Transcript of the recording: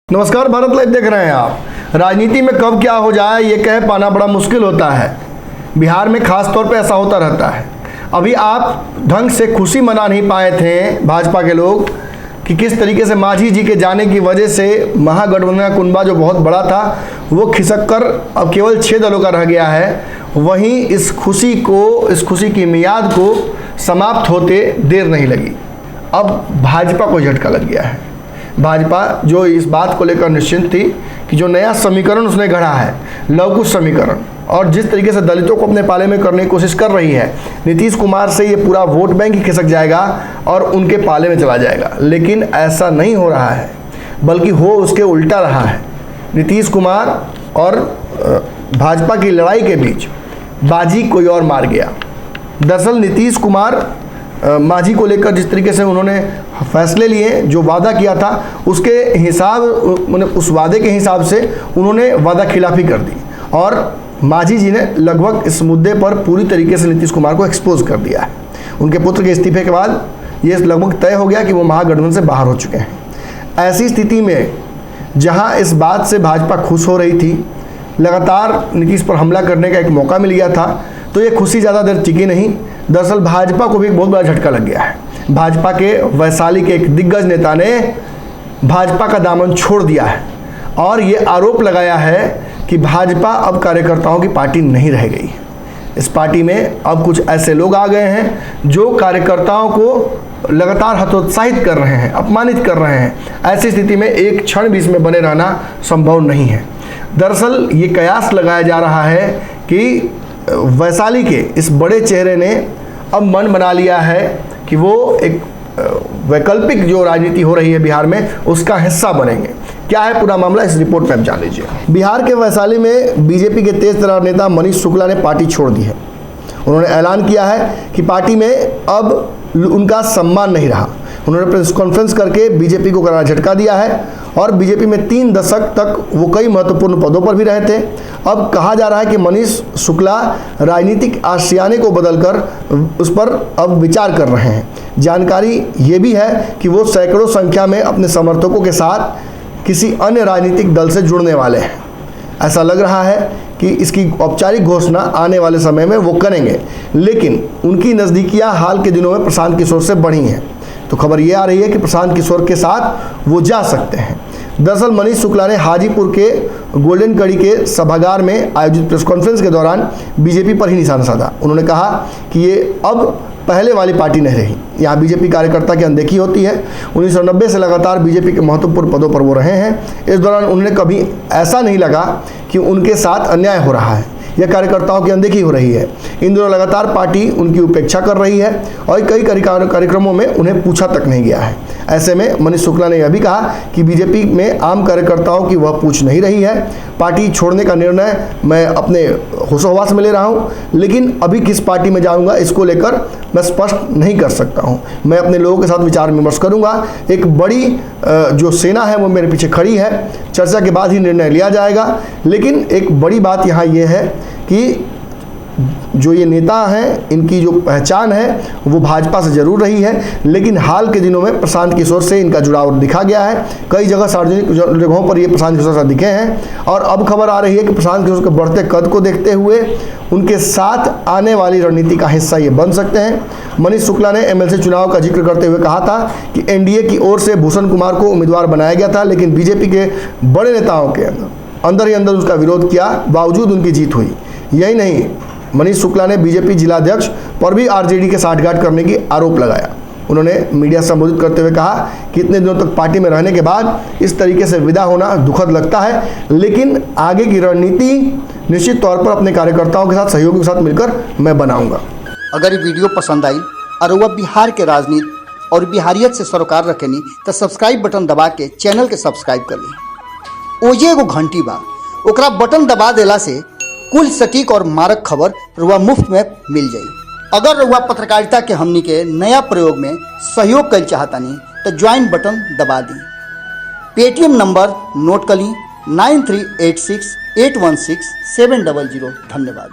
नमस्कार, भारत लाइव देख रहे हैं आप। राजनीति में कब क्या हो जाए ये कह पाना बड़ा मुश्किल होता है। बिहार में खास तौर पे ऐसा होता रहता है। अभी आप ढंग से खुशी मना नहीं पाए थे भाजपा के लोग कि किस तरीके से मांझी जी के जाने की वजह से महागठबंधन का कुनबा जो बहुत बड़ा था वो खिसक कर अब केवल 6 दलों का रह गया है। वहीं इस खुशी की मियाद को समाप्त होते देर नहीं लगी। अब भाजपा को झटका लग गया है। भाजपा जो इस बात को लेकर निश्चिंत थी कि जो नया समीकरण उसने गढ़ा है, लवकुश समीकरण, और जिस तरीके से दलितों को अपने पाले में करने की कोशिश कर रही है, नीतीश कुमार से ये पूरा वोट बैंक ही खिसक जाएगा और उनके पाले में चला जाएगा। लेकिन ऐसा नहीं हो रहा है, बल्कि हो उसके उल्टा रहा है। नीतीश कुमार और भाजपा की लड़ाई के बीच बाजी कोई और मार गया। दरअसल नीतीश कुमार मांझी को लेकर जिस तरीके से उन्होंने फैसले लिए, जो वादा किया था उसके हिसाब, उस वादे के हिसाब से उन्होंने वादा खिलाफी कर दी और मांझी जी ने लगभग इस मुद्दे पर पूरी तरीके से नीतीश कुमार को एक्सपोज कर दिया है। उनके पुत्र के इस्तीफे के बाद ये लगभग तय हो गया कि वो महागठबंधन से बाहर हो चुके हैं। ऐसी स्थिति में जहां इस बात से भाजपा खुश हो रही थी, लगातार नीतीश पर हमला करने का एक मौका मिल गया था, तो ये खुशी ज़्यादा देर टिकी नहीं। दरअसल भाजपा को भी एक बहुत बड़ा झटका लग गया है। भाजपा के वैशाली के एक दिग्गज नेता ने भाजपा का दामन छोड़ दिया है और ये आरोप लगाया है कि भाजपा अब कार्यकर्ताओं की पार्टी नहीं रह गई। इस पार्टी में अब कुछ ऐसे लोग आ गए हैं जो कार्यकर्ताओं को लगातार हतोत्साहित कर रहे हैं, अपमानित कर रहे हैं। ऐसी स्थिति में एक क्षण भी इसमें बने रहना संभव नहीं है। दरअसल ये कयास लगाया जा रहा है कि वैशाली के इस बड़े चेहरे ने अब मन बना लिया है कि वो एक वैकल्पिक जो राजनीति हो रही है बिहार में उसका हिस्सा बनेंगे। क्या है पूरा मामला, इस रिपोर्ट में आप जान लीजिए। बिहार के वैशाली में बीजेपी के तेज तर्रार नेता मनीष शुक्ला ने पार्टी छोड़ दी है। उन्होंने ऐलान किया है कि पार्टी में अब उनका सम्मान नहीं रहा। उन्होंने प्रेस कॉन्फ्रेंस करके बीजेपी को करारा झटका दिया है और बीजेपी में 3 दशक तक वो कई महत्वपूर्ण पदों पर भी रहे थे। अब कहा जा रहा है कि मनीष शुक्ला राजनीतिक आशियाने को बदलकर उस पर अब विचार कर रहे हैं। जानकारी ये भी है कि वो सैकड़ों संख्या में अपने समर्थकों के साथ किसी अन्य राजनीतिक दल से जुड़ने वाले हैं। ऐसा लग रहा है कि इसकी औपचारिक घोषणा आने वाले समय में वो करेंगे, लेकिन उनकी नज़दीकियां हाल के दिनों में प्रशांत किशोर से बढ़ी हैं। तो खबर ये आ रही है कि प्रशांत किशोर के साथ वो जा सकते हैं। दरअसल मनीष शुक्ला ने हाजीपुर के गोल्डन कड़ी के सभागार में आयोजित प्रेस कॉन्फ्रेंस के दौरान बीजेपी पर ही निशाना साधा। उन्होंने कहा कि ये अब पहले वाली पार्टी नहीं रही, यहाँ बीजेपी कार्यकर्ता की अनदेखी होती है। 1990 से लगातार बीजेपी के महत्वपूर्ण पदों पर वो रहे हैं। इस दौरान उन्हें कभी ऐसा नहीं लगा कि उनके साथ अन्याय हो रहा है या कार्यकर्ताओं की अनदेखी हो रही है। इन दिनों लगातार पार्टी उनकी उपेक्षा कर रही है और कई कार्यक्रमों में उन्हें पूछा तक नहीं गया है। ऐसे में मनीष शुक्ला ने यह भी कहा कि बीजेपी में आम कार्यकर्ताओं की वह पूछ नहीं रही है। पार्टी छोड़ने का निर्णय मैं अपने होशोहवास में ले रहा हूँ, लेकिन अभी किस पार्टी में जाऊँगा इसको लेकर मैं स्पष्ट नहीं कर सकता हूँ। मैं अपने लोगों के साथ विचार विमर्श करूँगा। एक बड़ी जो सेना है वो मेरे पीछे खड़ी है। चर्चा के बाद ही निर्णय लिया जाएगा। लेकिन एक बड़ी बात यहाँ ये है कि जो ये नेता हैं, इनकी जो पहचान है वो भाजपा से जरूर रही है, लेकिन हाल के दिनों में प्रशांत किशोर से इनका जुड़ाव दिखा गया है। कई जगह सार्वजनिक जगहों पर ये प्रशांत किशोर से दिखे हैं और अब खबर आ रही है कि प्रशांत किशोर के बढ़ते कद को देखते हुए उनके साथ आने वाली रणनीति का हिस्सा ये बन सकते हैं। मनीष शुक्ला ने एमएलसी चुनाव का जिक्र करते हुए कहा था कि एनडीए की ओर से भूषण कुमार को उम्मीदवार बनाया गया था, लेकिन बीजेपी के बड़े नेताओं के अंदर ही अंदर उसका विरोध किया, बावजूद उनकी जीत हुई। यही नहीं, मनीष शुक्ला ने बीजेपी जिलाध्यक्ष पर भी आरजेडी के साठगांठ करने की आरोप लगाया। उन्होंने मीडिया से संबोधित करते हुए कहा कि इतने दिनों तक पार्टी में रहने के बाद इस तरीके से विदा होना दुखद लगता है, लेकिन आगे की रणनीति निश्चित तौर पर अपने कार्यकर्ताओं के साथ, सहयोगियों के साथ मिलकर मैं बनाऊंगा। अगर ये वीडियो पसंद आई और वह बिहार के राजनीति और बिहारियत से सरोकार रखेनी तो सब्सक्राइब बटन दबा के चैनल के सब्सक्राइब कर ली। ओजे एगो घंटी बा, ओकरा बटन दबा देला से कुल सटीक और मारक खबर रुआ मुफ्त में मिल जाई। अगर रुआ पत्रकारिता के हमनी के नया प्रयोग में सहयोग कर चाहतानी तो ज्वाइन बटन दबा दी। पेटीएम नंबर नोट कर ली 9386816700। धन्यवाद।